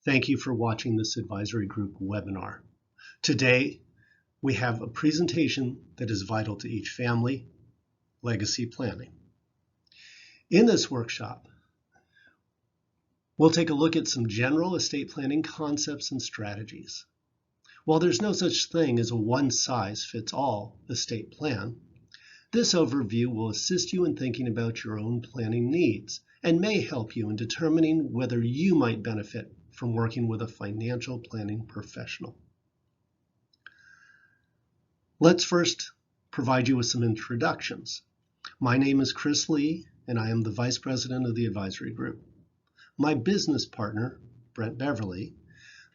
Thank you for watching this advisory group webinar. Today, we have a presentation that is vital to each family, legacy planning. In this workshop, we'll take a look at some general estate planning concepts and strategies. While there's no such thing as a one-size-fits-all estate plan, this overview will assist you in thinking about your own planning needs and may help you in determining whether you might benefit from working with a financial planning professional. Let's first provide you with some introductions. My name is Chris Lee, and I am the Vice President of the Advisory Group. My business partner, Brent Beverly,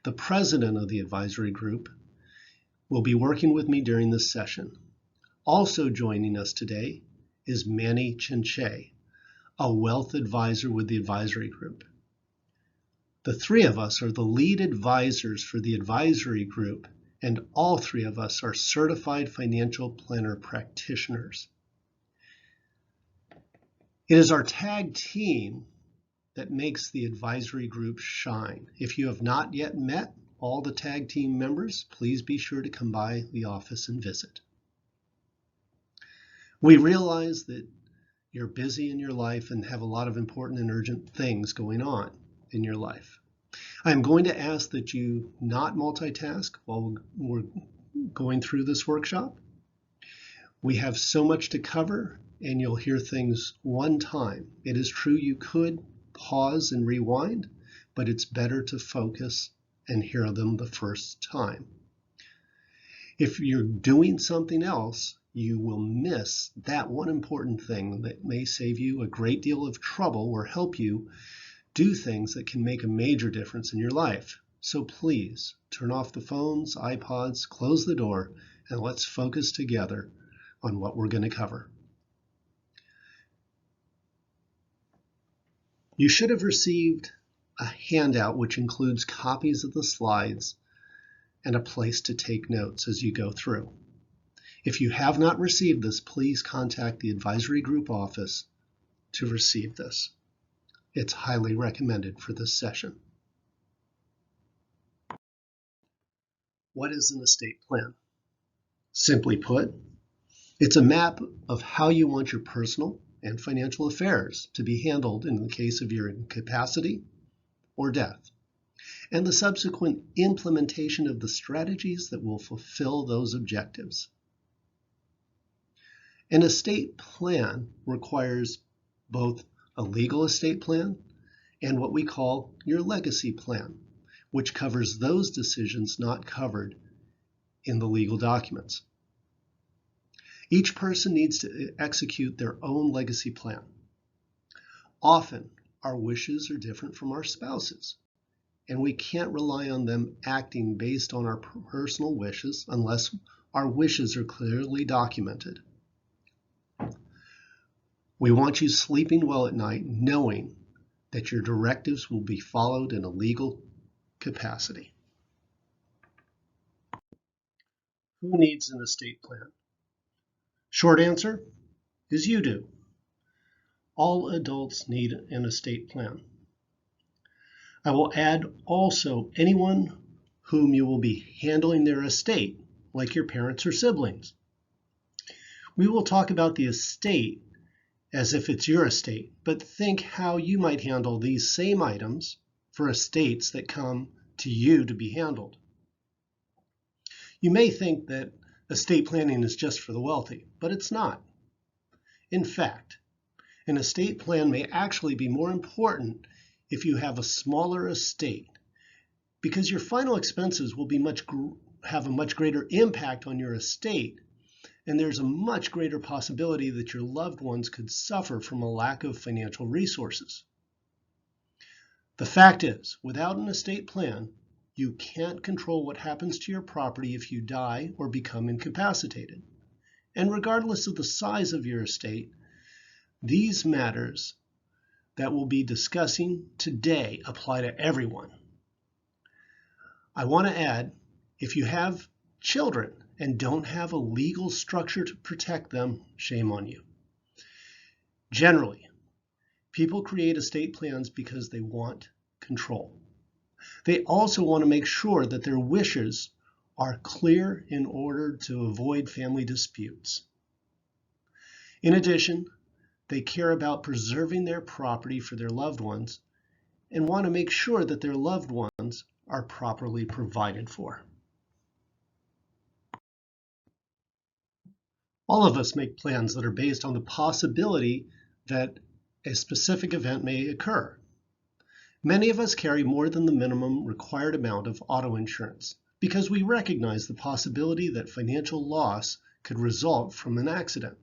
the President of the Advisory Group, will be working with me during this session. Also joining us today is Manny, a wealth advisor with the Advisory Group. The three of us are the lead advisors for the Advisory Group, and all three of us are certified financial planner practitioners. It is our tag team that makes the Advisory Group shine. If you have not yet met all the tag team members, please be sure to come by the office and visit. We realize that you're busy in your life and have a lot of important and urgent things going on in your life. I'm going to ask that you not multitask while we're going through this workshop. We have so much to cover, and you'll hear things one time. It is true you could pause and rewind, but it's better to focus and hear them the first time. If you're doing something else, you will miss that one important thing that may save you a great deal of trouble or help you do things that can make a major difference in your life. So please turn off the phones, iPods, close the door, and let's focus together on what we're going to cover. You should have received a handout which includes copies of the slides and a place to take notes as you go through. If you have not received this, please contact the Advisory Group office to receive this. It's highly recommended for this session. What is an estate plan? Simply put, it's a map of how you want your personal and financial affairs to be handled in the case of your incapacity or death, and the subsequent implementation of the strategies that will fulfill those objectives. An estate plan requires both a legal estate plan and what we call your legacy plan, which covers those decisions not covered in the legal documents. Each person needs to execute their own legacy plan. Often, our wishes are different from our spouses, and we can't rely on them acting based on our personal wishes unless our wishes are clearly documented. We want you sleeping well at night knowing that your directives will be followed in a legal capacity. Who needs an estate plan? Short answer is you do. All adults need an estate plan. I will add also anyone whom you will be handling their estate, like your parents or siblings. We will talk about the estate as if it's your estate, but think how you might handle these same items for estates that come to you to be handled. You may think that estate planning is just for the wealthy, but it's not. In fact, an estate plan may actually be more important if you have a smaller estate, because your final expenses will be have a much greater impact on your estate, and there's a much greater possibility that your loved ones could suffer from a lack of financial resources. The fact is, without an estate plan, you can't control what happens to your property if you die or become incapacitated. And regardless of the size of your estate, these matters that we'll be discussing today apply to everyone. I want to add, if you have children and don't have a legal structure to protect them, shame on you. Generally, people create estate plans because they want control. They also want to make sure that their wishes are clear in order to avoid family disputes. In addition, they care about preserving their property for their loved ones and want to make sure that their loved ones are properly provided for. All of us make plans that are based on the possibility that a specific event may occur. Many of us carry more than the minimum required amount of auto insurance because we recognize the possibility that financial loss could result from an accident.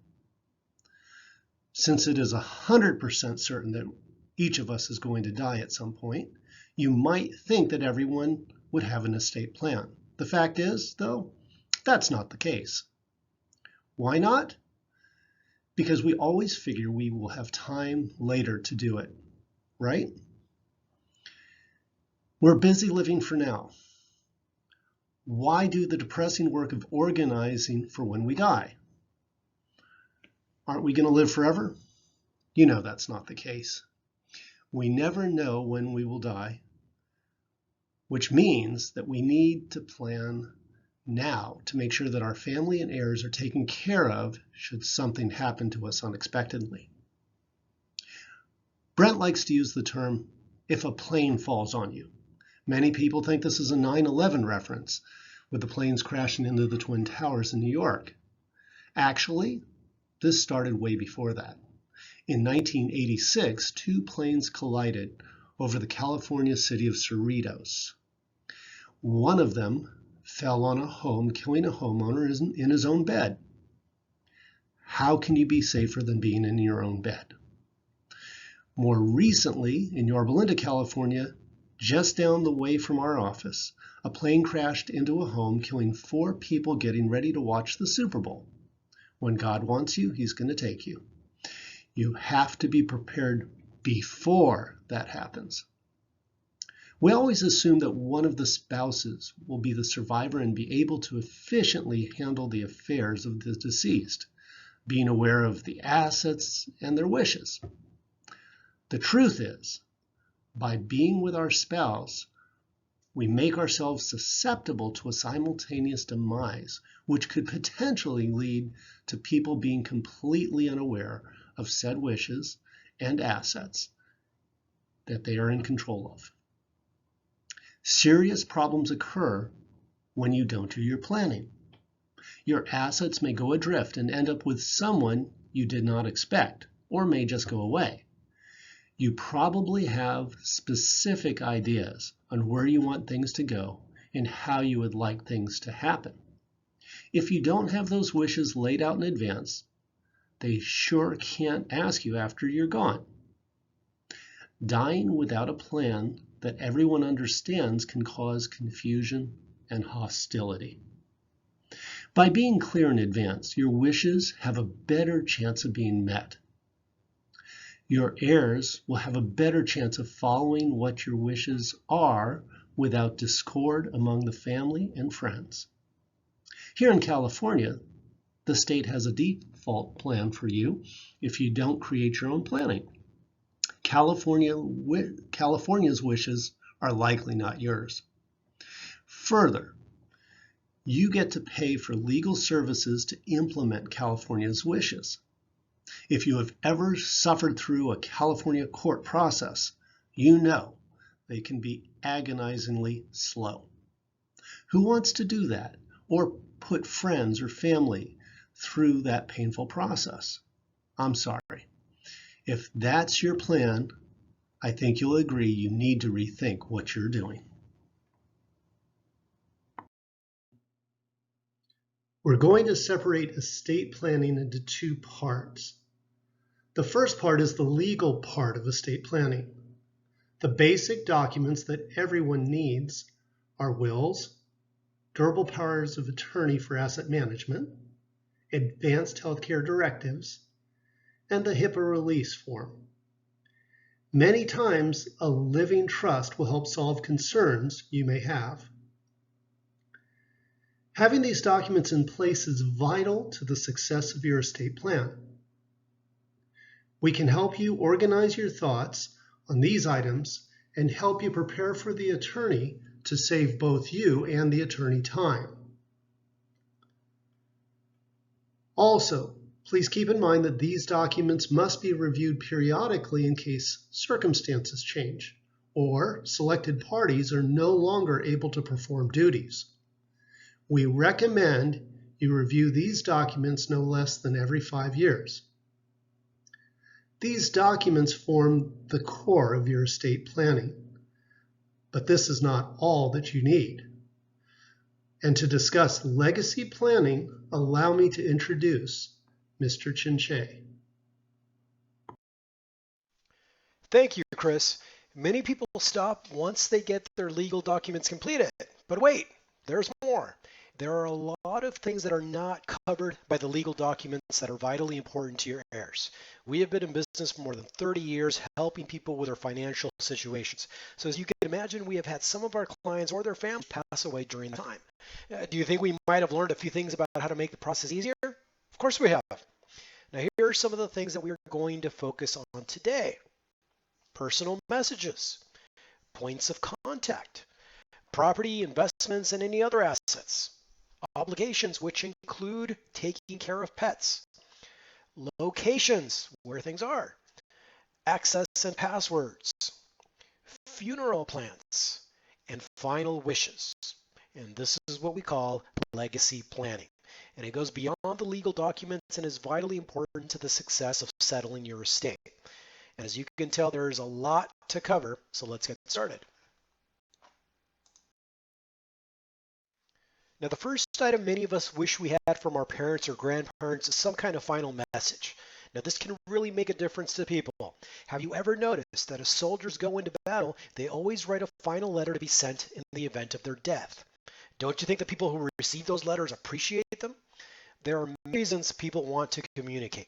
Since it is 100% certain that each of us is going to die at some point, you might think that everyone would have an estate plan. The fact is, though, that's not the case. Why not? Because we always figure we will have time later to do it, right? We're busy living for now. Why do the depressing work of organizing for when we die? Aren't we going to live forever? You know that's not the case. We never know when we will die, which means that we need to plan now to make sure that our family and heirs are taken care of should something happen to us unexpectedly. Brent likes to use the term, if a plane falls on you. Many people think this is a 9/11 reference, with the planes crashing into the Twin Towers in New York. Actually, this started way before that. In 1986, two planes collided over the California city of Cerritos. One of them fell on a home, killing a homeowner in his own bed. How can you be safer than being in your own bed? More recently, in Yorba Linda, California, just down the way from our office, a plane crashed into a home, killing 4 people getting ready to watch the Super Bowl. When God wants you, He's going to take you. You have to be prepared before that happens. We always assume that one of the spouses will be the survivor and be able to efficiently handle the affairs of the deceased, being aware of the assets and their wishes. The truth is, by being with our spouse, we make ourselves susceptible to a simultaneous demise, which could potentially lead to people being completely unaware of said wishes and assets that they are in control of. Serious problems occur when you don't do your planning. Your assets may go adrift and end up with someone you did not expect, or may just go away. You probably have specific ideas on where you want things to go and how you would like things to happen. If you don't have those wishes laid out in advance, they sure can't ask you after you're gone. Dying without a plan that everyone understands can cause confusion and hostility. By being clear in advance, your wishes have a better chance of being met. Your heirs will have a better chance of following what your wishes are without discord among the family and friends. Here in California, the state has a default plan for you if you don't create your own planning. California's wishes are likely not yours. Further, you get to pay for legal services to implement California's wishes. If you have ever suffered through a California court process, you know they can be agonizingly slow. Who wants to do that or put friends or family through that painful process? I'm sorry. If that's your plan, I think you'll agree you need to rethink what you're doing. We're going to separate estate planning into 2 parts. The first part is the legal part of estate planning. The basic documents that everyone needs are wills, durable powers of attorney for asset management, advanced healthcare directives, and the HIPAA release form. Many times, a living trust will help solve concerns you may have. Having these documents in place is vital to the success of your estate plan. We can help you organize your thoughts on these items and help you prepare for the attorney to save both you and the attorney time. Also, please keep in mind that these documents must be reviewed periodically in case circumstances change or selected parties are no longer able to perform duties. We recommend you review these documents no less than every 5 years. These documents form the core of your estate planning, but this is not all that you need. And to discuss legacy planning, allow me to introduce Mr. Chinche. Thank you, Chris. Many people stop once they get their legal documents completed. But wait, there's more. There are a lot of things that are not covered by the legal documents that are vitally important to your heirs. We have been in business for more than 30 years helping people with their financial situations. So as you can imagine, we have had some of our clients or their families pass away during the time. Do you think we might have learned a few things about how to make the process easier? Of course we have. Now here are some of the things that we are going to focus on today. Personal messages, points of contact, property, investments, and any other assets, obligations, which include taking care of pets, locations, where things are, access and passwords, funeral plans, and final wishes. And this is what we call legacy planning. And it goes beyond the legal documents and is vitally important to the success of settling your estate. And as you can tell, there's a lot to cover, so let's get started. Now, the first item many of us wish we had from our parents or grandparents is some kind of final message. Now, this can really make a difference to people. Have you ever noticed that as soldiers go into battle, they always write a final letter to be sent in the event of their death? Don't you think the people who receive those letters appreciate them? There are many reasons people want to communicate.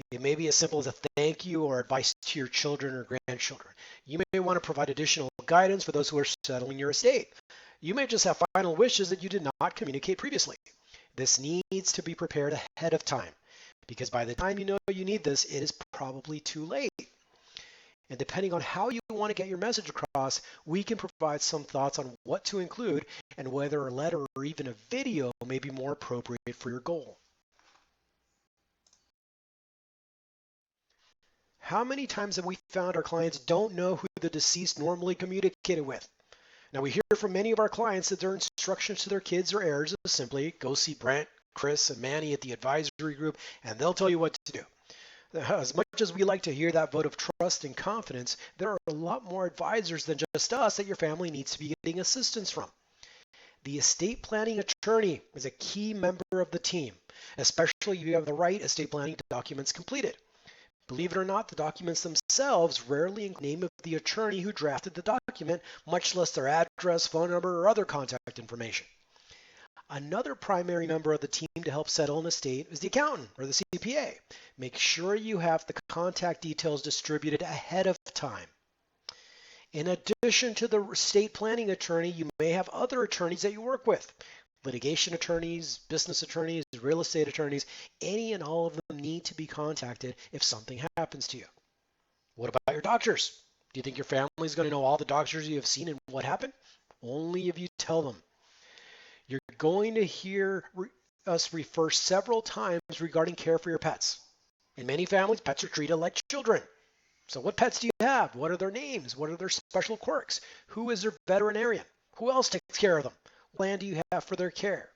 It may be as simple as a thank you or advice to your children or grandchildren. You may want to provide additional guidance for those who are settling your estate. You may just have final wishes that you did not communicate previously. This needs to be prepared ahead of time, because by the time you know you need this, it is probably too late. And depending on how you want to get your message across, we can provide some thoughts on what to include and whether a letter or even a video may be more appropriate for your goal. How many times have we found our clients don't know who the deceased normally communicated with? Now, we hear from many of our clients that their instructions to their kids or heirs is simply go see Brent, Chris, and Manny at the advisory group, and they'll tell you what to do. As much as we like to hear that vote of trust and confidence, there are a lot more advisors than just us that your family needs to be getting assistance from. The estate planning attorney is a key member of the team, especially if you have the right estate planning documents completed. Believe it or not, the documents themselves rarely include the name of the attorney who drafted the document, much less their address, phone number, or other contact information. Another primary member of the team to help settle an estate is the accountant or the CPA. Make sure you have the contact details distributed ahead of time. In addition to the estate planning attorney, you may have other attorneys that you work with. Litigation attorneys, business attorneys, real estate attorneys, any and all of them need to be contacted if something happens to you. What about your doctors? Do you think your family is going to know all the doctors you have seen and what happened? Only if you tell them. You're going to hear us refer several times regarding care for your pets. In many families, pets are treated like children. So what pets do you have? What are their names? What are their special quirks? Who is their veterinarian? Who else takes care of them? What plan do you have for their care?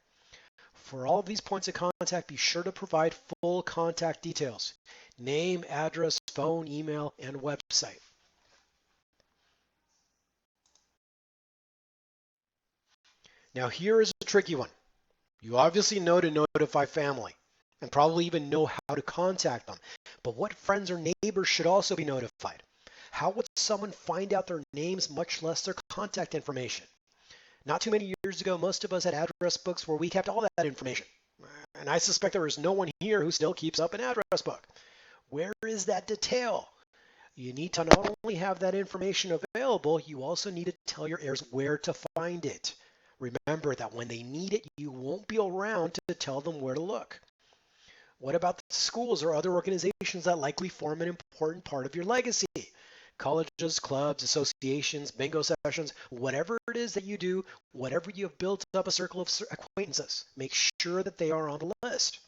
For all of these points of contact, be sure to provide full contact details. Name, address, phone, email, and website. Now here is a tricky one. You obviously know to notify family and probably even know how to contact them. But what friends or neighbors should also be notified? How would someone find out their names, much less their contact information? Not too many years ago, most of us had address books where we kept all that information. And I suspect there is no one here who still keeps up an address book. Where is that detail? You need to not only have that information available, you also need to tell your heirs where to find it. Remember that when they need it, you won't be around to tell them where to look. What about the schools or other organizations that likely form an important part of your legacy? Colleges, clubs, associations, bingo sessions, whatever it is that you do, whatever you have built up a circle of acquaintances, make sure that they are on the list.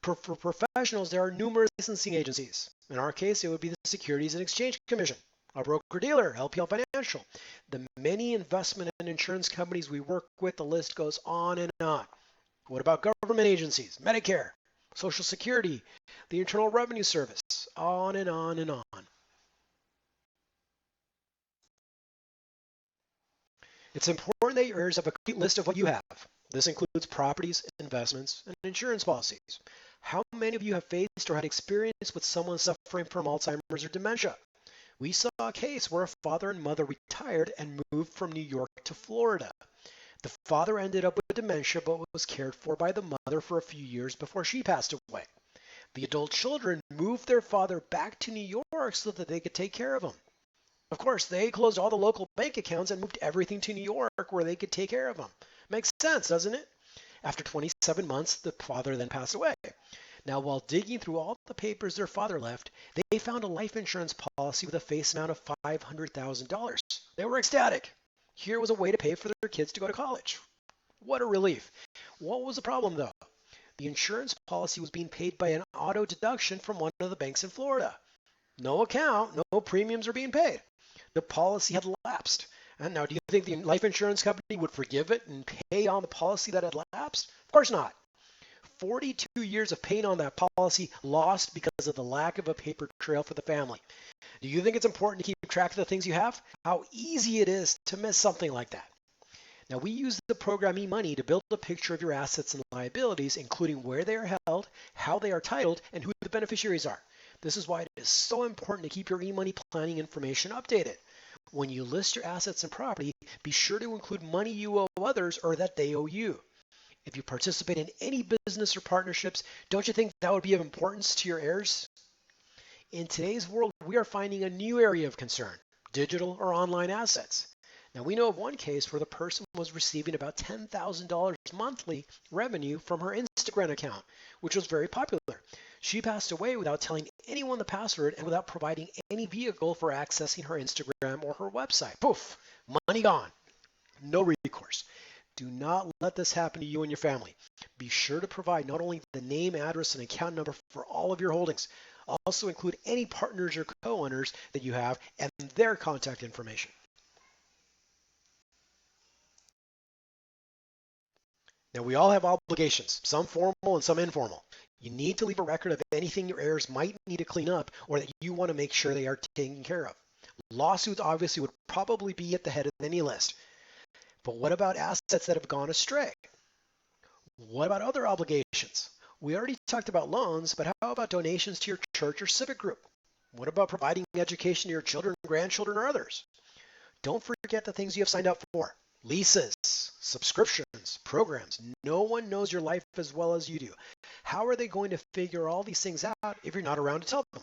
For professionals, there are numerous licensing agencies. In our case, it would be the Securities and Exchange Commission, a broker-dealer, LPL Financial, the many investment and insurance companies we work with. The list goes on and on. What about government agencies, Medicare, Social Security, the Internal Revenue Service, on and on and on. It's important that your heirs have a complete list of what you have. This includes properties, investments, and insurance policies. How many of you have faced or had experience with someone suffering from Alzheimer's or dementia? We saw a case where a father and mother retired and moved from New York to Florida. The father ended up with dementia but was cared for by the mother for a few years before she passed away. The adult children moved their father back to New York so that they could take care of him. Of course, they closed all the local bank accounts and moved everything to New York where they could take care of him. Makes sense, doesn't it? After 27 months, the father then passed away. Now, while digging through all the papers their father left, they found a life insurance policy with a face amount of $500,000. They were ecstatic. Here was a way to pay for their kids to go to college. What a relief. What was the problem, though? The insurance policy was being paid by an auto deduction from one of the banks in Florida. No account, no premiums are being paid. The policy had lapsed. And now, do you think the life insurance company would forgive it and pay on the policy that had lapsed? Of course not. 42 years of pain on that policy lost because of the lack of a paper trail for the family. Do you think it's important to keep track of the things you have? How easy it is to miss something like that. Now, we use the program eMoney to build a picture of your assets and liabilities, including where they are held, how they are titled, and who the beneficiaries are. This is why it is so important to keep your eMoney planning information updated. When you list your assets and property, be sure to include money you owe others or that they owe you. If you participate in any business or partnerships, don't you think that would be of importance to your heirs? In today's world, we are finding a new area of concern, digital or online assets. Now, we know of one case where the person was receiving about $10,000 monthly revenue from her Instagram account, which was very popular. She passed away without telling anyone the password and without providing any vehicle for accessing her Instagram or her website. Poof, money gone. No recourse. Do not let this happen to you and your family. Be sure to provide not only the name, address, and account number for all of your holdings. Also include any partners or co-owners that you have and their contact information. Now, we all have obligations, some formal and some informal. You need to leave a record of anything your heirs might need to clean up or that you want to make sure they are taken care of. Lawsuits obviously would probably be at the head of any list. But what about assets that have gone astray? What about other obligations? We already talked about loans, but how about donations to your church or civic group? What about providing education to your children, grandchildren, or others? Don't forget the things you have signed up for. Leases, subscriptions, programs. No one knows your life as well as you do. How are they going to figure all these things out if you're not around to tell them?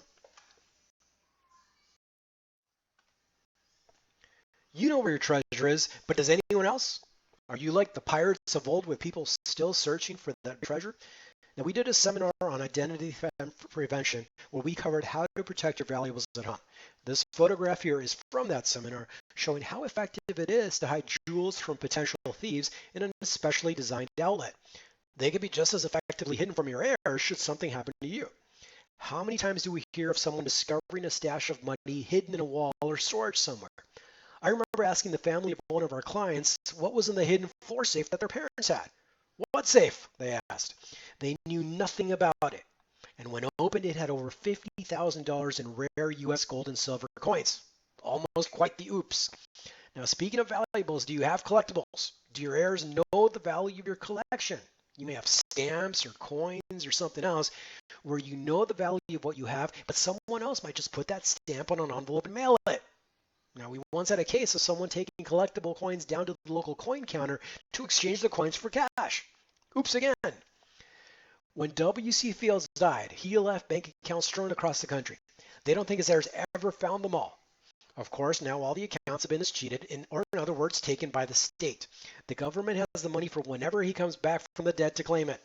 You know where your treasure is, but does anyone else? Are you like the pirates of old with people still searching for that treasure? Now, we did a seminar on identity prevention where we covered how to protect your valuables at home. This photograph here is from that seminar showing how effective it is to hide jewels from potential thieves in an especially designed outlet. They can be just as effectively hidden from your heirs should something happen to you. How many times do we hear of someone discovering a stash of money hidden in a wall or storage somewhere? I remember asking the family of one of our clients what was in the hidden floor safe that their parents had. What safe? They asked. They knew nothing about it. And when opened, it had over $50,000 in rare U.S. gold and silver coins. Almost quite the oops. Now, speaking of valuables, do you have collectibles? Do your heirs know the value of your collection? You may have stamps or coins or something else where you know the value of what you have, but someone else might just put that stamp on an envelope and mail it. Now, we once had a case of someone taking collectible coins down to the local coin counter to exchange the coins for cash. Oops again. When W.C. Fields died, he left bank accounts strewn across the country. They don't think his heirs ever found them all. Of course, now all the accounts have been cheated, or in other words, taken by the state. The government has the money for whenever he comes back from the dead to claim it.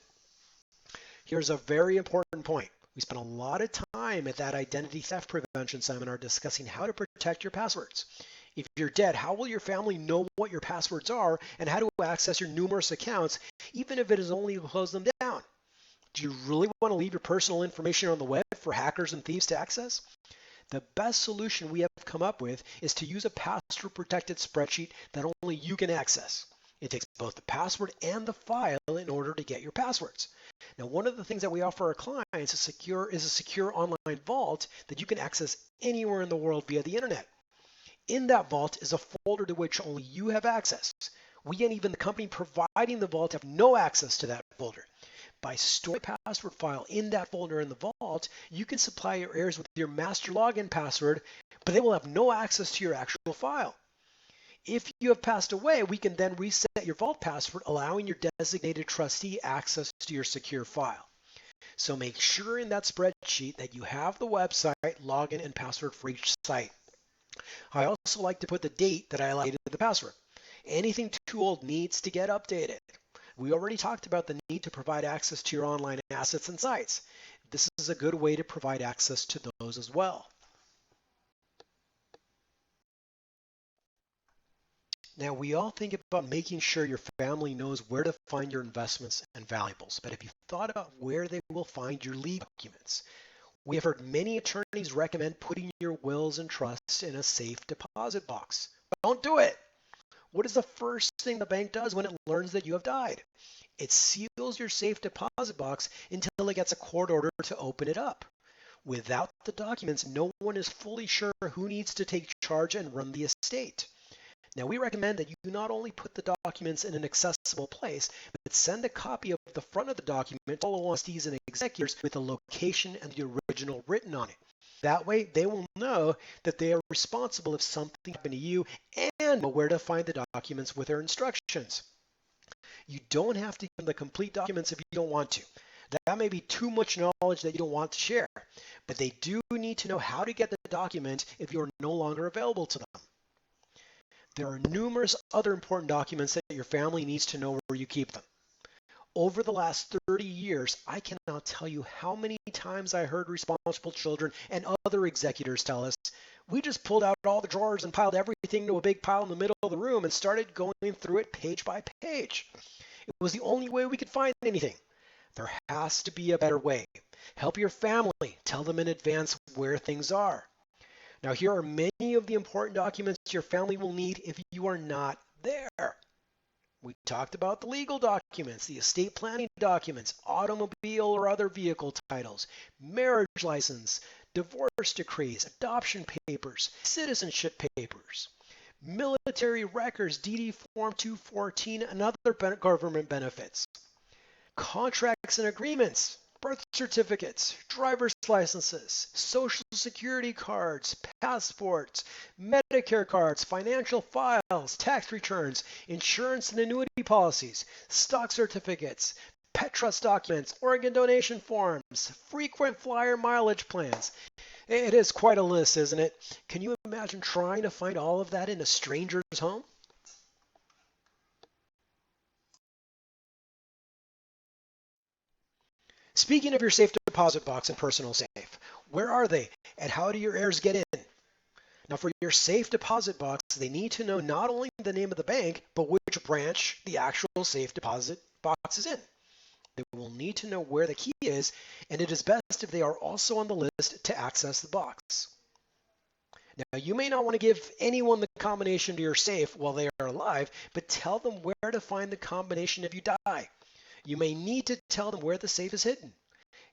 Here's a very important point. We spent a lot of time at that identity theft prevention seminar discussing how to protect your passwords. If you're dead, how will your family know what your passwords are and how to access your numerous accounts, even if it is only to close them down? Do you really want to leave your personal information on the web for hackers and thieves to access? The best solution we have come up with is to use a password protected spreadsheet that only you can access. It takes both the password and the file in order to get your passwords. Now, one of the things that we offer our clients is a secure online vault that you can access anywhere in the world via the internet. In that vault is a folder to which only you have access. We and even the company providing the vault have no access to that folder. By storing a password file in that folder in the vault, you can supply your heirs with your master login password, but they will have no access to your actual file. If you have passed away, we can then reset your vault password, allowing your designated trustee access to your secure file. So make sure in that spreadsheet that you have the website, login, and password for each site. I also like to put the date that I allocated the password. Anything too old needs to get updated. We already talked about the need to provide access to your online assets and sites. This is a good way to provide access to those as well. Now, we all think about making sure your family knows where to find your investments and valuables, but have you thought about where they will find your legal documents? We have heard many attorneys recommend putting your wills and trusts in a safe deposit box. Don't do it! What is the first thing the bank does when it learns that you have died? It seals your safe deposit box until it gets a court order to open it up. Without the documents, no one is fully sure who needs to take charge and run the estate. Now, we recommend that you not only put the documents in an accessible place, but send a copy of the front of the document to all trustees and executors with the location and the original written on it. That way, they will know that they are responsible if something happened to you and know where to find the documents with their instructions. You don't have to give them the complete documents if you don't want to. That may be too much knowledge that you don't want to share, but they do need to know how to get the document if you are no longer available to them. There are numerous other important documents that your family needs to know where you keep them. Over the last 30 years, I cannot tell you how many times I heard responsible children and other executors tell us, we just pulled out all the drawers and piled everything into a big pile in the middle of the room and started going through it page by page. It was the only way we could find anything. There has to be a better way. Help your family. Tell them in advance where things are. Now, here are many of the important documents your family will need if you are not there. We talked about the legal documents, the estate planning documents, automobile or other vehicle titles, marriage license, divorce decrees, adoption papers, citizenship papers, military records, DD Form 214, and other government benefits, contracts and agreements, birth certificates, driver's licenses, social security cards, passports, Medicare cards, financial files, tax returns, insurance and annuity policies, stock certificates, pet trust documents, organ donation forms, frequent flyer mileage plans. It is quite a list, isn't it? Can you imagine trying to find all of that in a stranger's home? Speaking of your safe deposit box and personal safe, where are they and how do your heirs get in? Now, for your safe deposit box, they need to know not only the name of the bank, but which branch the actual safe deposit box is in. They will need to know where the key is, and it is best if they are also on the list to access the box. Now, you may not want to give anyone the combination to your safe while they are alive, but tell them where to find the combination if you die. You may need to tell them where the safe is hidden.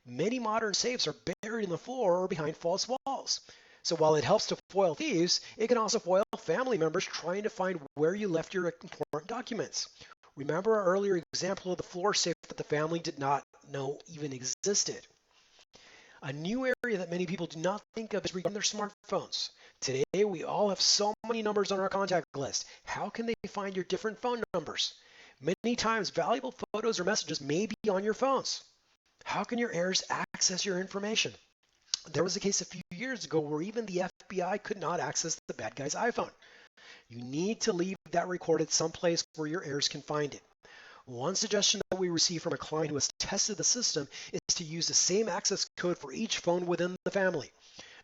Many modern safes are buried in the floor or behind false walls. So while it helps to foil thieves, it can also foil family members trying to find where you left your important documents. Remember our earlier example of the floor safe that the family did not know even existed. A new area that many people do not think of is regarding their smartphones. Today, we all have so many numbers on our contact list. How can they find your different phone numbers? Many times, valuable photos or messages may be on your phones. How can your heirs access your information? There was a case a few years ago where even the FBI could not access the bad guy's iPhone. You need to leave that recorded someplace where your heirs can find it. One suggestion that we received from a client who has tested the system is to use the same access code for each phone within the family.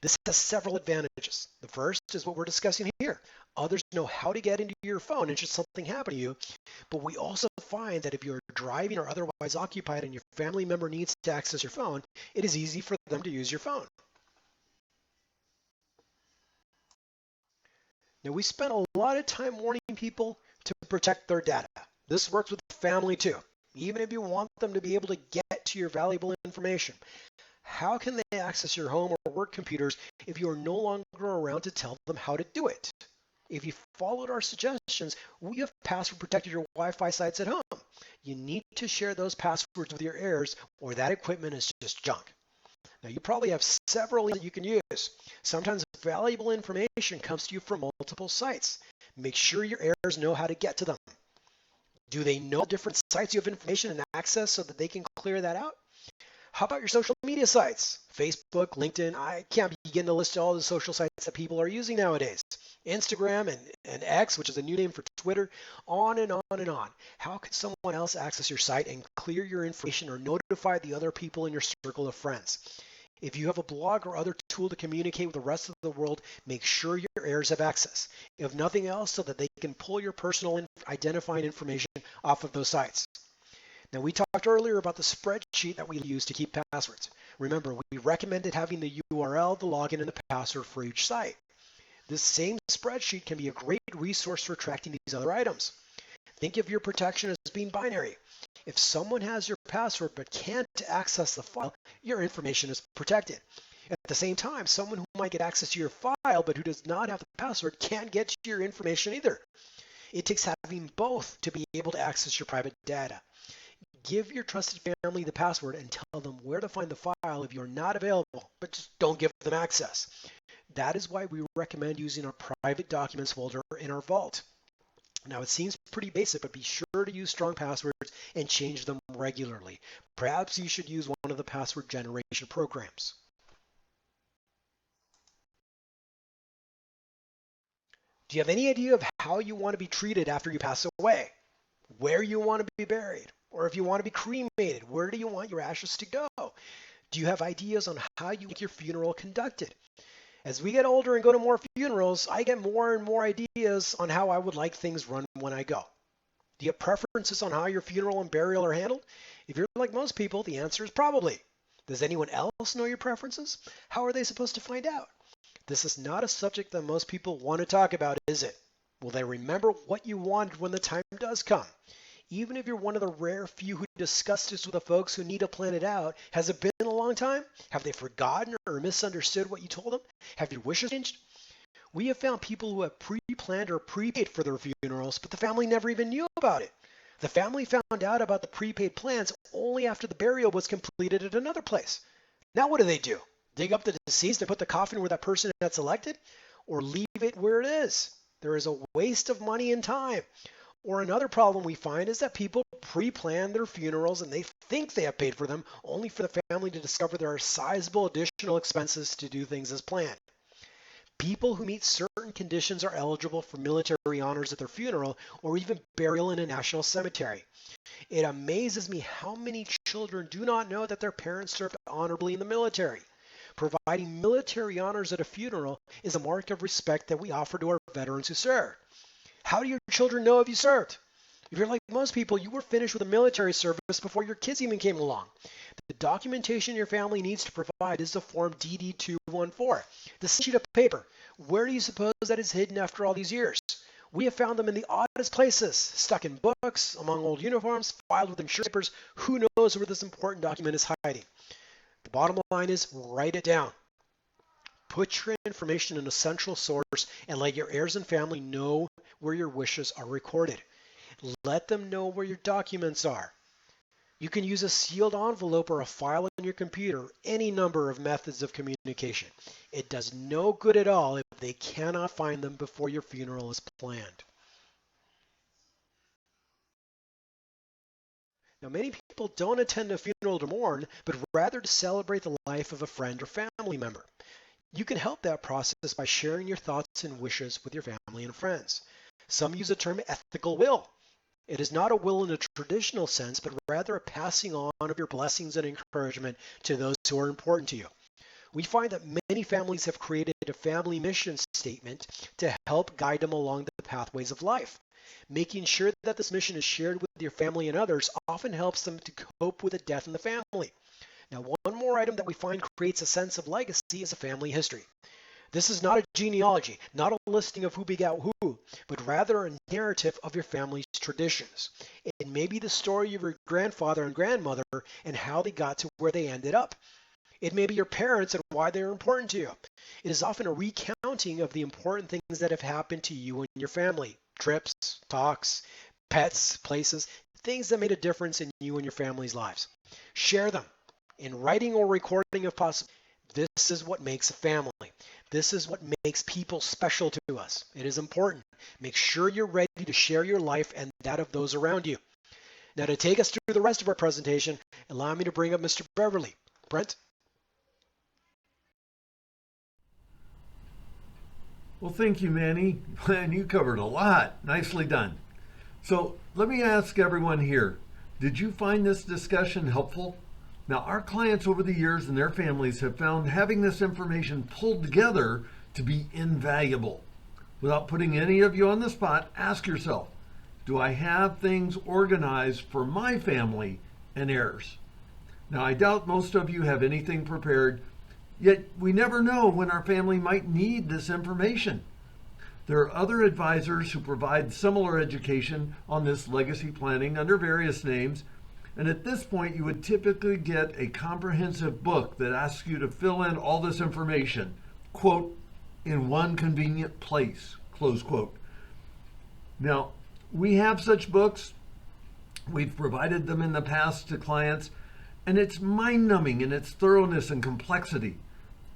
This has several advantages. The first is what we're discussing here. Others know how to get into your phone and should something happen to you. But we also find that if you're driving or otherwise occupied and your family member needs to access your phone, it is easy for them to use your phone. Now, we spend a lot of time warning people to protect their data. This works with family too, even if you want them to be able to get to your valuable information. How can they access your home or work computers if you are no longer around to tell them how to do it? If you followed our suggestions, we have password protected your Wi-Fi sites at home. You need to share those passwords with your heirs or that equipment is just junk. Now, you probably have several that you can use. Sometimes valuable information comes to you from multiple sites. Make sure your heirs know how to get to them. Do they know different sites you have information and access so that they can clear that out? How about your social media sites? Facebook, LinkedIn. I can't begin to list all the social sites that people are using nowadays. Instagram and X, which is a new name for Twitter, on and on and on. How can someone else access your site and clear your information or notify the other people in your circle of friends? If you have a blog or other tool to communicate with the rest of the world, make sure your heirs have access. If nothing else, so that they can pull your personal identifying information off of those sites. Now, we talked earlier about the spreadsheet that we use to keep passwords. Remember, we recommended having the URL, the login, and the password for each site. This same spreadsheet can be a great resource for tracking these other items. Think of your protection as being binary. If someone has your password but can't access the file, your information is protected. At the same time, someone who might get access to your file but who does not have the password can't get to your information either. It takes having both to be able to access your private data. Give your trusted family the password and tell them where to find the file if you're not available, but just don't give them access. That is why we recommend using our private documents folder in our vault. Now, it seems pretty basic, but be sure to use strong passwords and change them regularly. Perhaps you should use one of the password generation programs. Do you have any idea of how you want to be treated after you pass away? Where you want to be buried? Or if you want to be cremated, where do you want your ashes to go? Do you have ideas on how you like your funeral conducted? As we get older and go to more funerals, I get more and more ideas on how I would like things run when I go. Do you have preferences on how your funeral and burial are handled? If you're like most people, the answer is probably. Does anyone else know your preferences? How are they supposed to find out? This is not a subject that most people want to talk about, is it? Will they remember what you wanted when the time does come? Even if you're one of the rare few who discuss this with the folks who need to plan it out, has it been a long time? Have they forgotten or misunderstood what you told them? Have your wishes changed? We have found people who have pre-planned or prepaid for their funerals, but the family never even knew about it. The family found out about the prepaid plans only after the burial was completed at another place. Now what do? Dig up the deceased and put the coffin where that person had selected? Or leave it where it is? There is a waste of money and time. Or another problem we find is that people pre-plan their funerals and they think they have paid for them, only for the family to discover there are sizable additional expenses to do things as planned. People who meet certain conditions are eligible for military honors at their funeral or even burial in a national cemetery. It amazes me how many children do not know that their parents served honorably in the military. Providing military honors at a funeral is a mark of respect that we offer to our veterans who served. How do your children know if you served? If you're like most people, you were finished with a military service before your kids even came along. The documentation your family needs to provide is the form DD-214, the sheet of paper. Where do you suppose that is hidden after all these years? We have found them in the oddest places, stuck in books, among old uniforms, filed with insurance papers. Who knows where this important document is hiding? The bottom line is write it down. Put your information in a central source and let your heirs and family know where your wishes are recorded. Let them know where your documents are. You can use a sealed envelope or a file on your computer, any number of methods of communication. It does no good at all if they cannot find them before your funeral is planned. Now, many people don't attend a funeral to mourn, but rather to celebrate the life of a friend or family member. You can help that process by sharing your thoughts and wishes with your family and friends. Some use the term ethical will. It is not a will in a traditional sense, but rather a passing on of your blessings and encouragement to those who are important to you. We find that many families have created a family mission statement to help guide them along the pathways of life. Making sure that this mission is shared with your family and others often helps them to cope with a death in the family. Now, one more item that we find creates a sense of legacy is a family history. This is not a genealogy, not a listing of who begat who, but rather a narrative of your family's traditions. It may be the story of your grandfather and grandmother and how they got to where they ended up. It may be your parents and why they're important to you. It is often a recounting of the important things that have happened to you and your family. Trips, talks, pets, places, things that made a difference in you and your family's lives. Share them in writing or recording if possible. This is what makes a family. This is what makes people special to us. It is important. Make sure you're ready to share your life and that of those around you. Now, to take us through the rest of our presentation, allow me to bring up Mr. Beverly. Brent? Well, thank you, Manny. Man, you covered a lot. Nicely done. So let me ask everyone here, did you find this discussion helpful? Now, our clients over the years and their families have found having this information pulled together to be invaluable. Without putting any of you on the spot, ask yourself, do I have things organized for my family and heirs? Now, I doubt most of you have anything prepared, yet we never know when our family might need this information. There are other advisors who provide similar education on this legacy planning under various names, and at this point you would typically get a comprehensive book that asks you to fill in all this information, quote, in one convenient place, close quote. Now, we have such books. We've provided them in the past to clients, and it's mind-numbing in its thoroughness and complexity.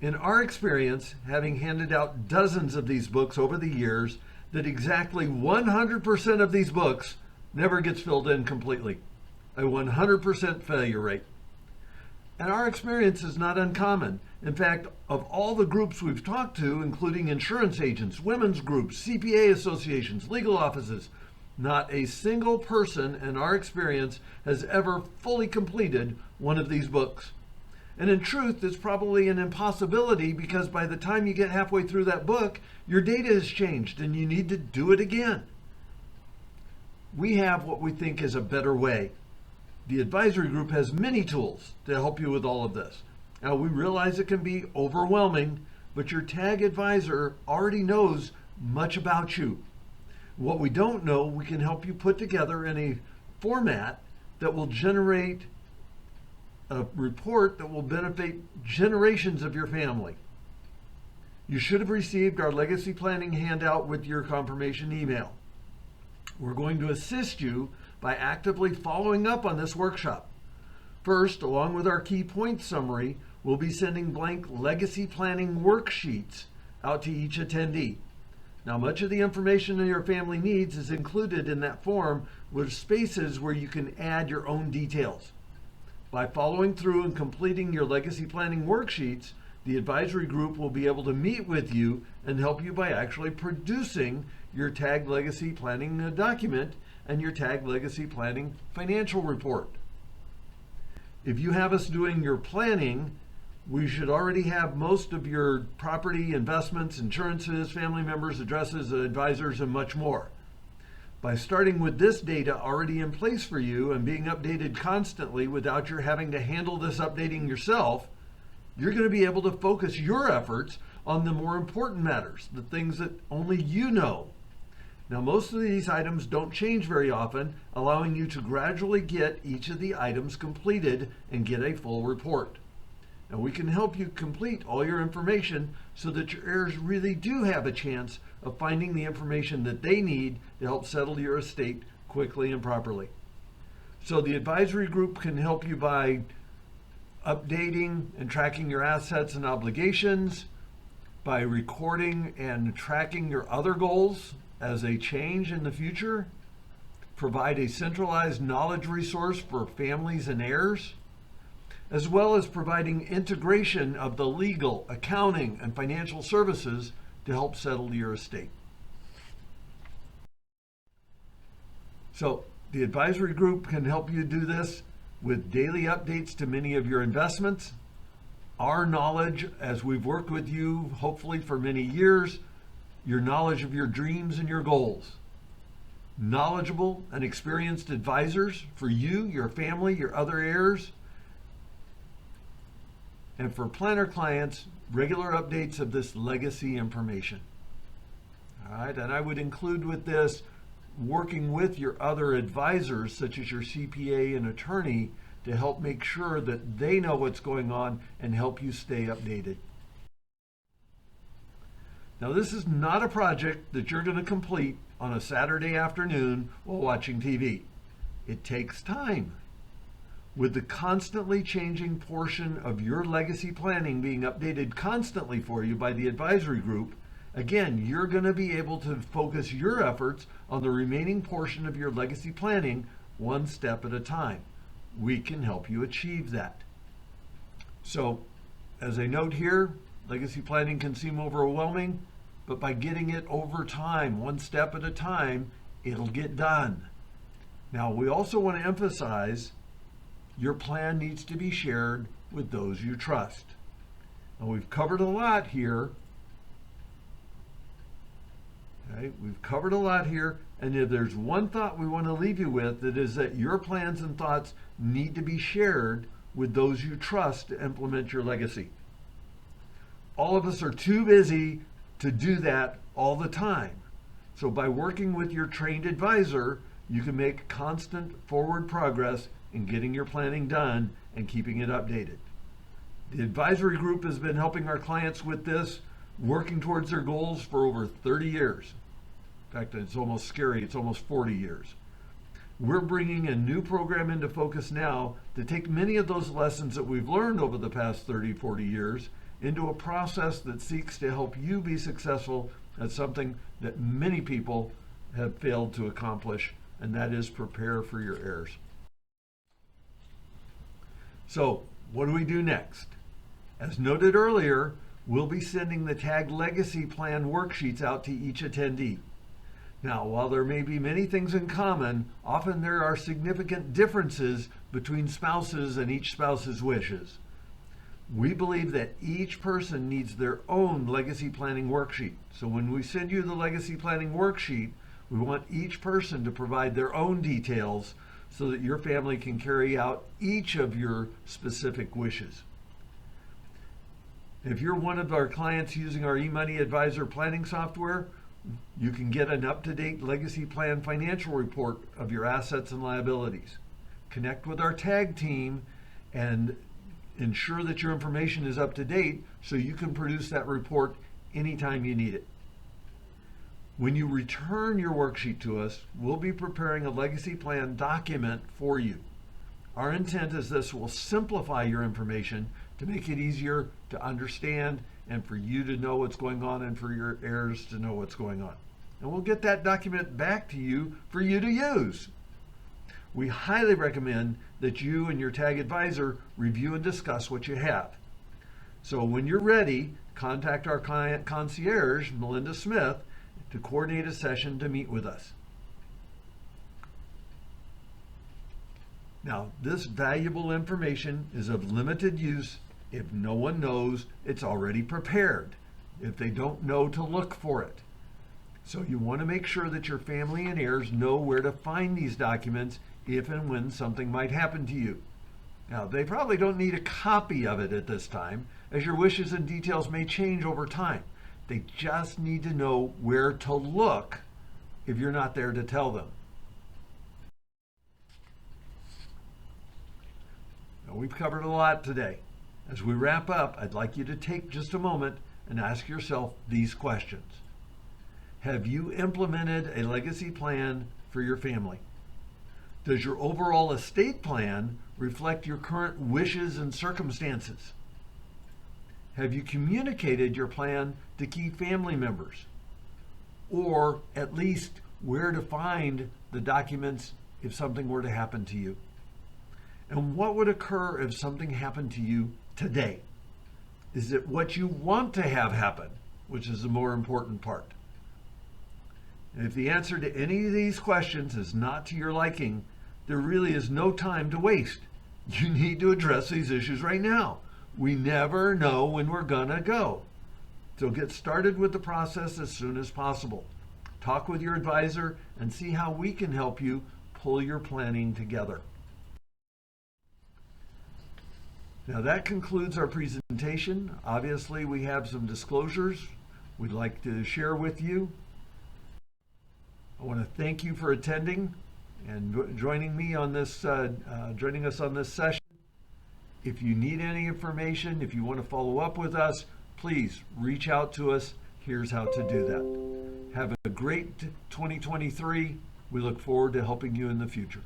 In our experience, having handed out dozens of these books over the years, that exactly 100% of these books never gets filled in completely. A 100% failure rate. And our experience is not uncommon. In fact, of all the groups we've talked to, including insurance agents, women's groups, CPA associations, legal offices, not a single person in our experience has ever fully completed one of these books. And in truth, it's probably an impossibility because by the time you get halfway through that book, your data has changed and you need to do it again. We have what we think is a better way. The advisory group has many tools to help you with all of this. Now, we realize it can be overwhelming, but your tag advisor already knows much about you. What we don't know, we can help you put together in a format that will generate a report that will benefit generations of your family. You should have received our legacy planning handout with your confirmation email. We're going to assist you by actively following up on this workshop. First, along with our key points summary, we'll be sending blank legacy planning worksheets out to each attendee. Now, much of the information that your family needs is included in that form with spaces where you can add your own details. By following through and completing your legacy planning worksheets, the advisory group will be able to meet with you and help you by actually producing your tag legacy planning document and your tag legacy planning financial report. If you have us doing your planning, we should already have most of your property, investments, insurances, family members, addresses, advisors, and much more. By starting with this data already in place for you and being updated constantly without your having to handle this updating yourself, you're going to be able to focus your efforts on the more important matters, the things that only you know. Now, most of these items don't change very often, allowing you to gradually get each of the items completed and get a full report. Now, we can help you complete all your information so that your heirs really do have a chance of finding the information that they need to help settle your estate quickly and properly. So the advisory group can help you by updating and tracking your assets and obligations, by recording and tracking your other goals as they change in the future, provide a centralized knowledge resource for families and heirs, as well as providing integration of the legal, accounting, and financial services to help settle your estate. So The advisory group can help you do this with daily updates to many of your investments. Our knowledge, as we've worked with you, hopefully for many years, your knowledge of your dreams and your goals. Knowledgeable and experienced advisors for you, your family, your other heirs. And for planner clients, regular updates of this legacy information. All right, and I would include with this working with your other advisors, such as your CPA and attorney, to help make sure that they know what's going on and help you stay updated. Now, this is not a project that you're going to complete on a Saturday afternoon while watching TV. It takes time. With the constantly changing portion of your legacy planning being updated constantly for you by the advisory group, again, you're going to be able to focus your efforts on the remaining portion of your legacy planning one step at a time. We can help you achieve that. So, as I note here, legacy planning can seem overwhelming, but by getting it over time, one step at a time, it'll get done. Now, we also want to emphasize your plan needs to be shared with those you trust. Now, we've covered a lot here. Okay, we've covered a lot here, and if there's one thought we want to leave you with, it is that your plans and thoughts need to be shared with those you trust to implement your legacy. All of us are too busy to do that all the time. So by working with your trained advisor, you can make constant forward progress in getting your planning done and keeping it updated. The advisory group has been helping our clients with this, working towards their goals for over 30 years. In fact, it's almost scary, it's almost 40 years. We're bringing a new program into focus now to take many of those lessons that we've learned over the past 30, 40 years into a process that seeks to help you be successful at something that many people have failed to accomplish, and that is prepare for your heirs. So, what do we do next? As noted earlier, we'll be sending the Tag Legacy Plan worksheets out to each attendee. Now, while there may be many things in common, often there are significant differences between spouses and each spouse's wishes. We believe that each person needs their own legacy planning worksheet. So when we send you the legacy planning worksheet, we want each person to provide their own details so that your family can carry out each of your specific wishes. If you're one of our clients using our eMoney Advisor planning software, you can get an up-to-date legacy plan financial report of your assets and liabilities. Connect with our tag team and ensure that your information is up to date so you can produce that report anytime you need it. When you return your worksheet to us, we'll be preparing a legacy plan document for you. Our intent is this will simplify your information to make it easier to understand and for you to know what's going on and for your heirs to know what's going on. And we'll get that document back to you for you to use. We highly recommend that you and your tag advisor review and discuss what you have. So when you're ready, contact our client concierge, Melinda Smith, to coordinate a session to meet with us. Now, this valuable information is of limited use if no one knows it's already prepared, if they don't know to look for it. So you want to make sure that your family and heirs know where to find these documents if and when something might happen to you. Now, they probably don't need a copy of it at this time, as your wishes and details may change over time. They just need to know where to look if you're not there to tell them. Now, we've covered a lot today. As we wrap up, I'd like you to take just a moment and ask yourself these questions. Have you implemented a legacy plan for your family? Does your overall estate plan reflect your current wishes and circumstances? Have you communicated your plan to key family members? Or at least where to find the documents if something were to happen to you? And what would occur if something happened to you today? Is it what you want to have happen, which is the more important part? And if the answer to any of these questions is not to your liking, there really is no time to waste. You need to address these issues right now. We never know when we're gonna go. So get started with the process as soon as possible. Talk with your advisor and see how we can help you pull your planning together. Now that concludes our presentation. Obviously, we have some disclosures we'd like to share with you. I want to thank you for attending and joining me on this, joining us on this session. If you need any information, if you want to follow up with us, please reach out to us. Here's how to do that. Have a great 2023. We look forward to helping you in the future.